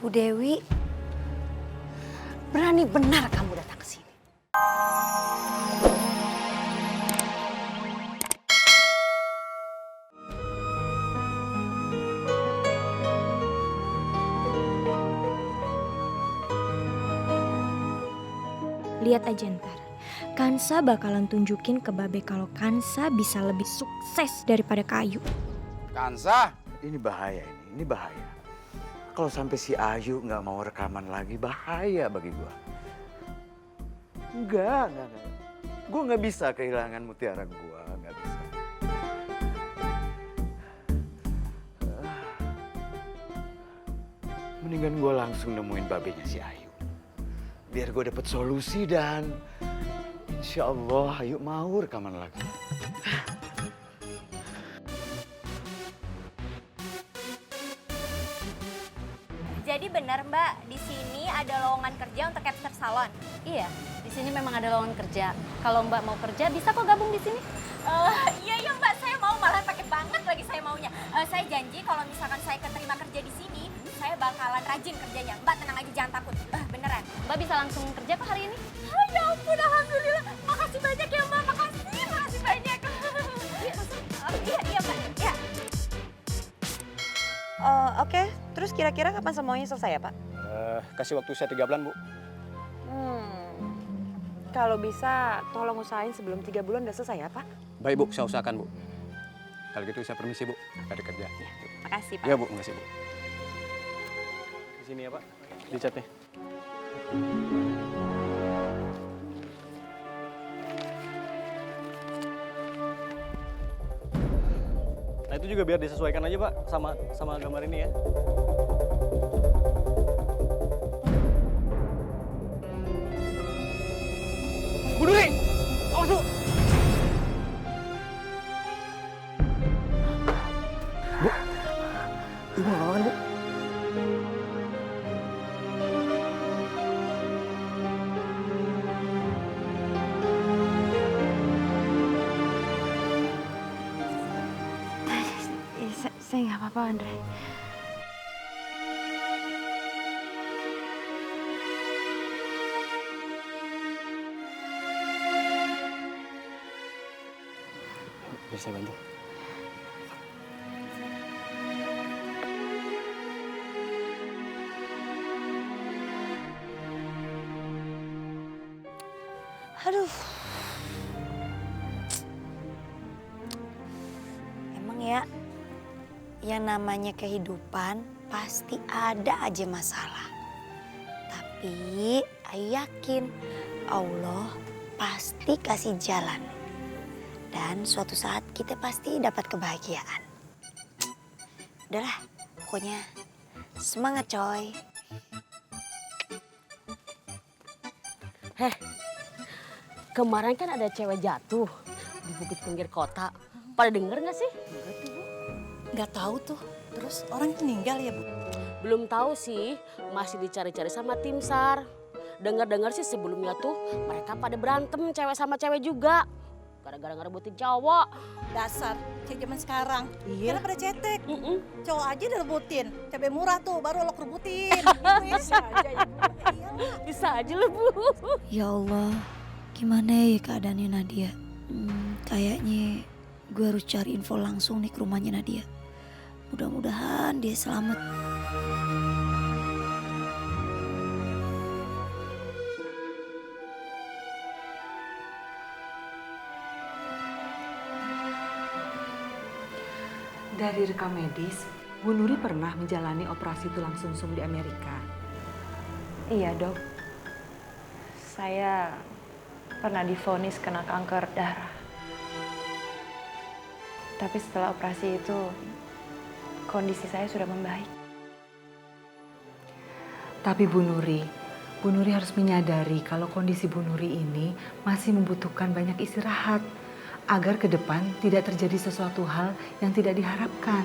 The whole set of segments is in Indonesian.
Bu Dewi, berani benar kamu datang ke sini. Lihat aja ntar, Kansa bakalan tunjukin ke Babe kalau Kansa bisa lebih sukses daripada Kayu. Kansa, Ini bahaya ini bahaya. Kalau sampai si Ayu nggak mau rekaman lagi, bahaya bagi gua. Enggak. Gua nggak bisa kehilangan mutiara gua, nggak bisa. Mendingan gua langsung nemuin babenya si Ayu. Biar gua dapet solusi dan insya Allah Ayu mau rekaman lagi. Jadi benar Mbak, di sini ada lowongan kerja untuk capster salon. Iya, di sini memang ada lowongan kerja. Kalau Mbak mau kerja, bisa kok gabung di sini. Iya Mbak, saya mau, malah pakai banget lagi saya maunya. Saya janji kalau misalkan saya keterima kerja di sini, saya bakalan rajin kerjanya. Mbak tenang aja, jangan takut. Beneran. Mbak bisa langsung kerja kok hari ini? Ya ampun, alhamdulillah. Makasih banyak ya Mbak, makasih banyak. Iya Mbak, ya. Oke, terus kira-kira kapan semuanya selesai ya Pak? kasih waktu saya 3 bulan, Bu. Kalau bisa tolong usahain sebelum 3 bulan udah selesai ya Pak? Baik, Bu, saya usahakan, Bu. Kalau gitu saya permisi, Bu. Cari kerja. Makasih Pak. Iya, Bu, makasih, Bu. Di sini ya, Pak. Dicatnya. Nah, itu juga biar disesuaikan aja, Pak, sama gambar ini ya. Bu Duri! Awas, Bu! Bu! Ibu nggak apa-apa kan, Bu? Saya nggak apa-apa Andre. Bisa saya bantu? Aduh. Emang ya, yang namanya kehidupan pasti ada aja masalah. Tapi Ayu yakin Allah pasti kasih jalan. Dan suatu saat kita pasti dapat kebahagiaan. Udahlah, pokoknya semangat coy. Kemarin kan ada cewek jatuh di bukit pinggir kota. Pada denger nggak sih? Nggak tahu tuh. Terus orang meninggal ya, Bu? Belum tahu sih, masih dicari-cari sama tim SAR. Dengar-dengar sih sebelumnya tuh mereka pada berantem cewek sama cewek juga. Gara-gara ngerebutin cowok. Dasar cewek zaman sekarang. Iya. Karena pada cetek. Cowok aja direbutin. Cabai murah tuh baru lo kerebutin. Bisa aja ya, Bu. Iyalah. Bisa aja lah, Bu. Ya Allah, gimana ya keadaannya Nadia? Kayaknya gue harus cari info langsung nih ke rumahnya Nadia. Mudah-mudahan dia selamat. Dari rekam medis, Bu Nuri pernah menjalani operasi tulang sumsum di Amerika. Iya dok, saya pernah divonis kena kanker darah. Tapi setelah operasi itu, kondisi saya sudah membaik. Tapi Bu Nuri harus menyadari kalau kondisi Bu Nuri ini masih membutuhkan banyak istirahat agar ke depan tidak terjadi sesuatu hal yang tidak diharapkan.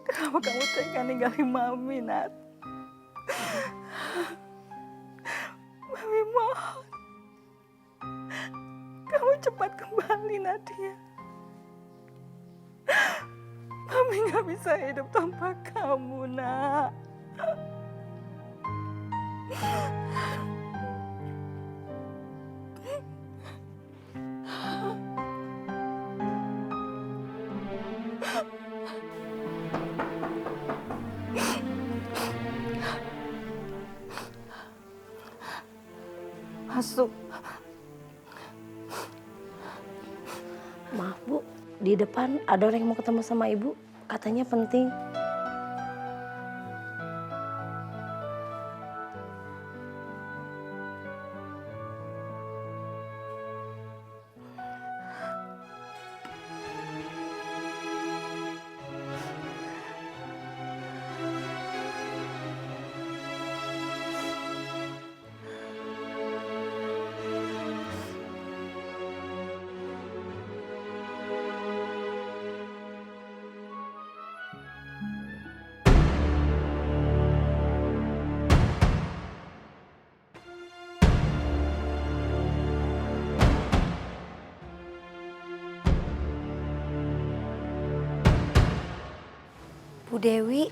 Kenapa kamu tega ninggalin Mami, Nat? kembali, Nadia. Mami nggak bisa hidup tanpa kamu, Nak. Masuk. Maaf Bu, di depan ada orang yang mau ketemu sama Ibu. Katanya penting. Bu Dewi,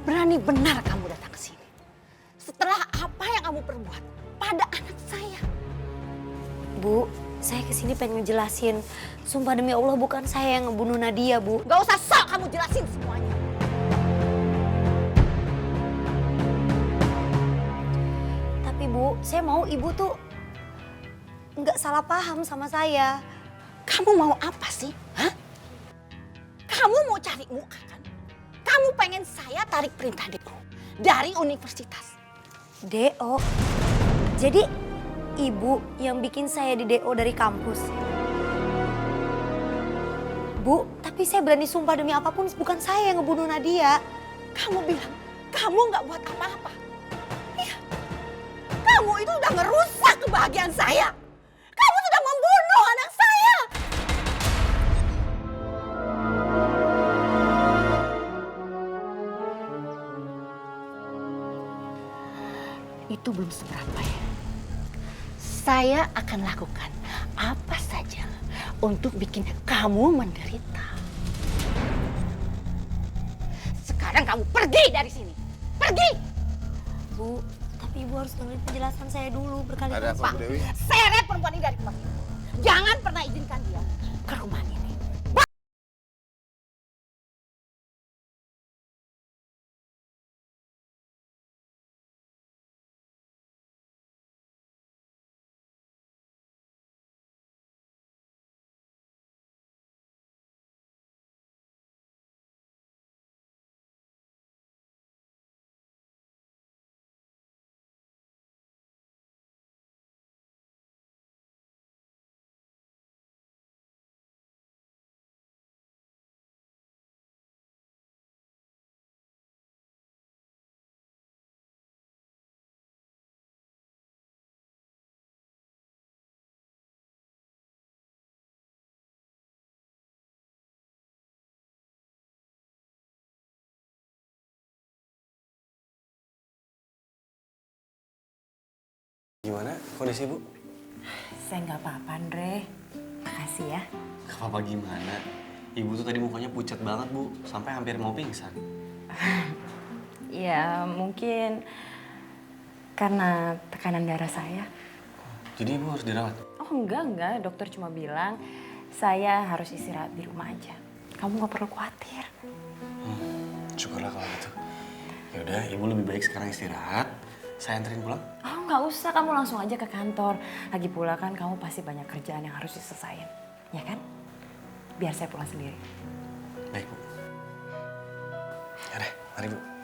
Berani benar kamu datang ke sini. Setelah apa yang kamu perbuat pada anak saya. Bu, saya kesini pengen ngejelasin. Sumpah demi Allah bukan saya yang ngebunuh Nadia, Bu. Gak usah sok kamu jelasin semuanya. Tapi Bu, saya mau Ibu tuh nggak salah paham sama saya. Kamu mau apa sih? Hah? Kamu mau cari muka kan? Kamu pengen saya tarik perintah DO dari universitas. DO? Jadi Ibu yang bikin saya di DO dari kampus? Bu, tapi saya berani sumpah demi apapun bukan saya yang ngebunuh Nadia. Kamu bilang kamu nggak buat apa-apa. Iya, kamu itu udah ngerusak kebahagiaan saya. Kamu sudah membunuh anak saya. Itu belum seberapa ya. Saya akan lakukan apa saja untuk bikin kamu menderita. Sekarang kamu pergi dari sini. Pergi! Bu, tapi Ibu harus dengerin penjelasan saya dulu berkali-kali. Ada apa, Bu Dewi? Seret perempuan ini dari rumah ini. Jangan pernah izinkan dia ke rumah ini. Gimana kondisi Ibu? Saya nggak apa-apa, Andre. Makasih ya. Gak apa-apa gimana. Ibu tuh tadi mukanya pucat banget, Bu. Sampai hampir mau pingsan. Ya, mungkin karena tekanan darah saya. Jadi Ibu harus dirawat? Oh enggak. Dokter cuma bilang saya harus istirahat di rumah aja. Kamu nggak perlu khawatir. Syukurlah kalau gitu. Ya udah, Ibu lebih baik sekarang istirahat. Saya anterin pulang. Oh nggak usah, kamu langsung aja ke kantor. Lagi pula kan kamu pasti banyak kerjaan yang harus diselesain. Ya kan? Biar saya pulang sendiri. Baik, Bu. Ya deh, mari Bu.